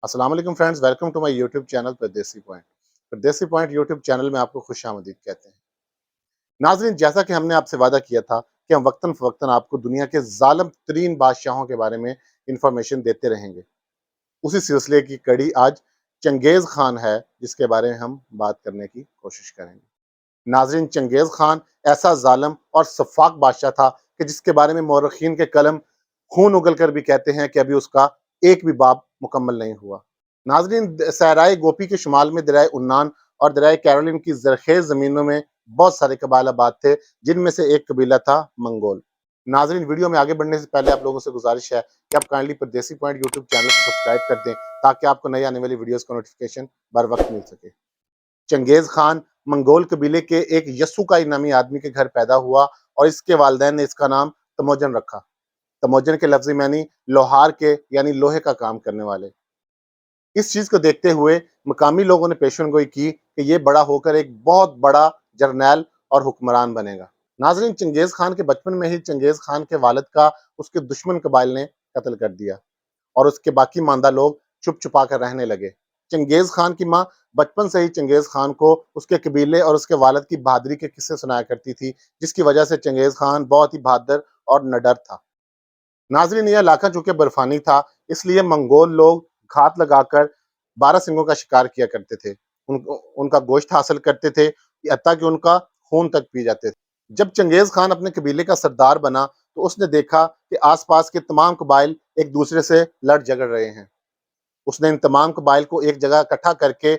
السلام علیکم friends, welcome to my YouTube channel Pardesi Point. Pardesi Point YouTube channel میں آپ کو خوش آمدید کہتے ہیں۔ ناظرین، جیسا کہ ہم نے آپ سے وعدہ کیا تھا کہ ہم وقتاً فوقتاً آپ کو دنیا کے ظالم ترین بادشاہوں کے بارے میں انفارمیشن دیتے رہیں گے، اسی سلسلے کی کڑی آج چنگیز خان ہے، جس کے بارے میں ہم بات کرنے کی کوشش کریں گے۔ ناظرین، چنگیز خان ایسا ظالم اور سفاک بادشاہ تھا کہ جس کے بارے میں مورخین کے قلم خون اگل کر بھی کہتے ہیں کہ ابھی اس کا ایک بھی باب مکمل نہیں ہوا۔ ناظرین، صحرائے گوپی کے شمال میں دریائے عنان اور دریائے کیرولین کی زرخیز زمینوں میں بہت سارے قبائل آباد تھے، جن میں سے ایک قبیلہ تھا منگول۔ ناظرین، ویڈیو میں آگے بڑھنے سے پہلے آپ لوگوں سے گزارش ہے کہ آپ کائنڈلی پردیسی پوائنٹ یوٹیوب چینل کو سبسکرائب کر دیں تاکہ آپ کو نئی آنے والی ویڈیوز کا نوٹیفیکیشن بر وقت مل سکے۔ چنگیز خان منگول قبیلے کے ایک یسوکائی نامی آدمی کے گھر پیدا ہوا اور اس کے والدین نے اس کا نام تموجن رکھا۔ تموجن کے لفظی معنی لوہار کے یعنی لوہے کا کام کرنے والے۔ اس چیز کو دیکھتے ہوئے مقامی لوگوں نے پیشن گوئی کی کہ یہ بڑا ہو کر ایک بہت بڑا جرنیل اور حکمران بنے گا۔ ناظرین، چنگیز خان کے بچپن میں ہی چنگیز خان کے والد کا اس کے دشمن قبائل نے قتل کر دیا اور اس کے باقی ماندہ لوگ چھپ چھپا کر رہنے لگے۔ چنگیز خان کی ماں بچپن سے ہی چنگیز خان کو اس کے قبیلے اور اس کے والد کی بہادری کے قصے سنایا کرتی تھی، جس کی وجہ سے چنگیز خان بہت ہی بہادر اور نڈر تھا۔ ناظرین، یہ علاقہ چونکہ برفانی تھا، اس لیے منگول لوگ گھات لگا کر 12 سنگوں کا شکار کیا کرتے تھے، ان کا گوشت حاصل کرتے تھے، حتیٰ کہ ان کا خون تک پی جاتے تھے۔ جب چنگیز خان اپنے قبیلے کا سردار بنا تو اس نے دیکھا کہ آس پاس کے تمام قبائل ایک دوسرے سے لڑ جھگڑ رہے ہیں۔ اس نے ان تمام قبائل کو ایک جگہ اکٹھا کر کے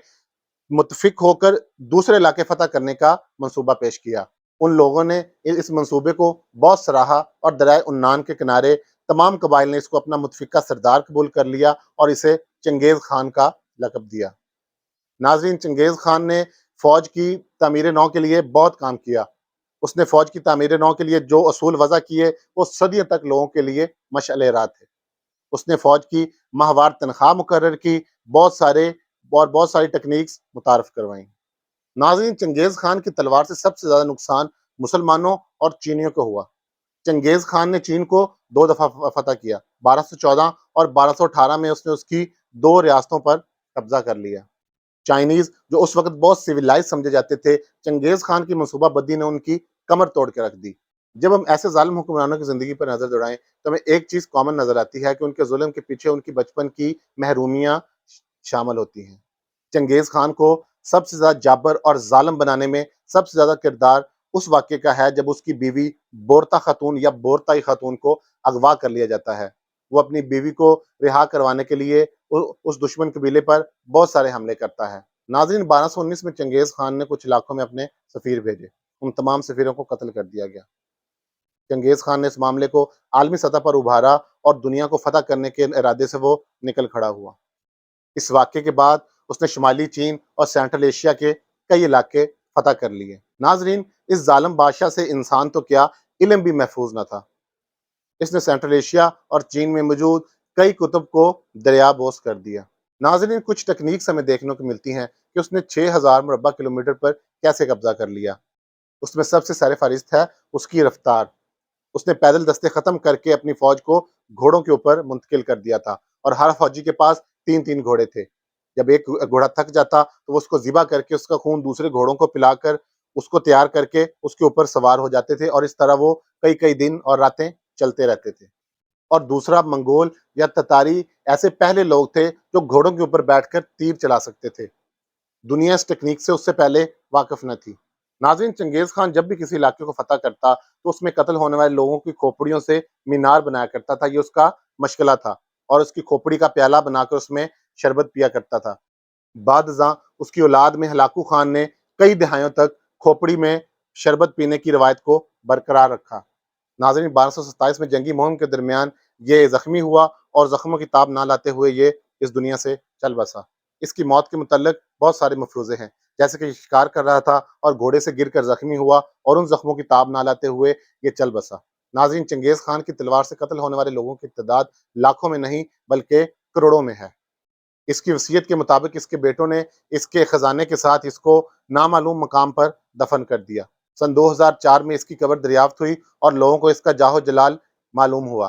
متفق ہو کر دوسرے علاقے فتح کرنے کا منصوبہ پیش کیا۔ ان لوگوں نے اس منصوبے کو بہت سراہا اور دریائے عنان کے کنارے تمام قبائل نے اس کو اپنا متفقہ سردار قبول کر لیا اور اسے چنگیز خان کا لقب دیا۔ ناظرین، چنگیز خان نے فوج کی تعمیر نو کے لیے بہت کام کیا۔ اس نے فوج کی تعمیر نو کے لیے جو اصول وضع کیے وہ صدیوں تک لوگوں کے لیے مشعل راہ تھے۔ اس نے فوج کی ماہوار تنخواہ مقرر کی، بہت ساری ٹیکنیکس متعارف کروائیں۔ ناظرین، چنگیز خان کی تلوار سے سب سے زیادہ نقصان مسلمانوں اور چینیوں کو ہوا۔ چنگیز خان نے چین کو 2 دفعہ فتح کیا، 1214 اور 1218 میں اس نے اس کی 2 ریاستوں پر قبضہ کر لیا۔ چائنیز، جو اس وقت بہت سویلائز سمجھے جاتے تھے، چنگیز خان کی منصوبہ بندی نے ان کی کمر توڑ کے رکھ دی۔ جب ہم ایسے ظالم حکمرانوں کی زندگی پر نظر دوڑائیں تو ہمیں ایک چیز کامن نظر آتی ہے کہ ان کے ظلم کے پیچھے ان کی بچپن کی محرومیاں شامل ہوتی ہیں۔ چنگیز خان کو سب سے زیادہ جابر اور ظالم بنانے میں سب سے زیادہ کردار اس واقعے کا ہے جب اس کی بیوی بورتا خاتون یا بورتائی خاتون کو اغوا کر لیا جاتا ہے۔ وہ اپنی بیوی کو رہا کروانے کے لیے اس دشمن قبیلے پر بہت سارے حملے کرتا ہے۔ ناظرین، 1219 میں چنگیز خان نے کچھ علاقوں میں اپنے سفیر بھیجے، ان تمام سفیروں کو قتل کر دیا گیا۔ چنگیز خان نے اس معاملے کو عالمی سطح پر ابھارا اور دنیا کو فتح کرنے کے ارادے سے وہ نکل کھڑا ہوا۔ اس واقعے کے بعد اس نے شمالی چین اور سینٹرل ایشیا کے کئی علاقے فتح کر لیے۔ ناظرین، اس ظالم بادشاہ سے انسان تو کیا، علم بھی محفوظ نہ تھا۔ اس نے سینٹرل ایشیا اور چین میں موجود کئی کتب کو دریا بوس کر دیا۔ ناظرین، کچھ ٹیکنیکس ہمیں دیکھنے کو ملتی ہیں کہ اس نے 6000 مربع کلومیٹر پر کیسے قبضہ کر لیا۔ اس میں سب سے سر فہرست ہے اس کی رفتار۔ اس نے پیدل دستے ختم کر کے اپنی فوج کو گھوڑوں کے اوپر منتقل کر دیا تھا اور ہر فوجی کے پاس 3 گھوڑے تھے۔ جب ایک گھوڑا تھک جاتا تو وہ اس کو ذبح کر کے اس کا خون دوسرے گھوڑوں کو پلا کر اس کو تیار کر کے اس کے اوپر سوار ہو جاتے تھے اور اس طرح وہ کئی دن اور راتیں چلتے رہتے تھے۔ اور دوسرا، منگول یا تتاری ایسے پہلے لوگ تھے جو گھوڑوں کے اوپر بیٹھ کر تیر چلا سکتے تھے۔ دنیا اس ٹیکنیک سے اس سے پہلے واقف نہ تھی۔ ناظرین، چنگیز خان جب بھی کسی علاقے کو فتح کرتا تو اس میں قتل ہونے والے لوگوں کی کھوپڑیوں سے مینار بنایا کرتا تھا۔ یہ اس کا مشغلہ تھا اور اس کی کھوپڑی کا پیالہ بنا کر اس میں شربت پیا کرتا تھا۔ بعد ازاں اس کی اولاد میں ہلاکو خان نے کئی دہائیوں تک کھوپڑی میں شربت پینے کی روایت کو برقرار رکھا۔ ناظرین، 1227 میں جنگی مہم کے درمیان یہ زخمی ہوا اور زخموں کی تاب نہ لاتے ہوئے یہ اس دنیا سے چل بسا۔ اس کی موت کے متعلق بہت سارے مفروضے ہیں، جیسے کہ یہ شکار کر رہا تھا اور گھوڑے سے گر کر زخمی ہوا اور ان زخموں کی تاب نہ لاتے ہوئے یہ چل بسا۔ ناظرین، چنگیز خان کی تلوار سے قتل ہونے والے لوگوں کی تعداد لاکھوں میں نہیں بلکہ کروڑوں میں ہے۔ اس کی وصیت کے مطابق اس کے بیٹوں نے اس کے خزانے کے ساتھ اس کو نامعلوم مقام پر دفن کر دیا۔ سن 2004 میں اس کی قبر دریافت ہوئی اور لوگوں کو اس کا جاہ و جلال معلوم ہوا۔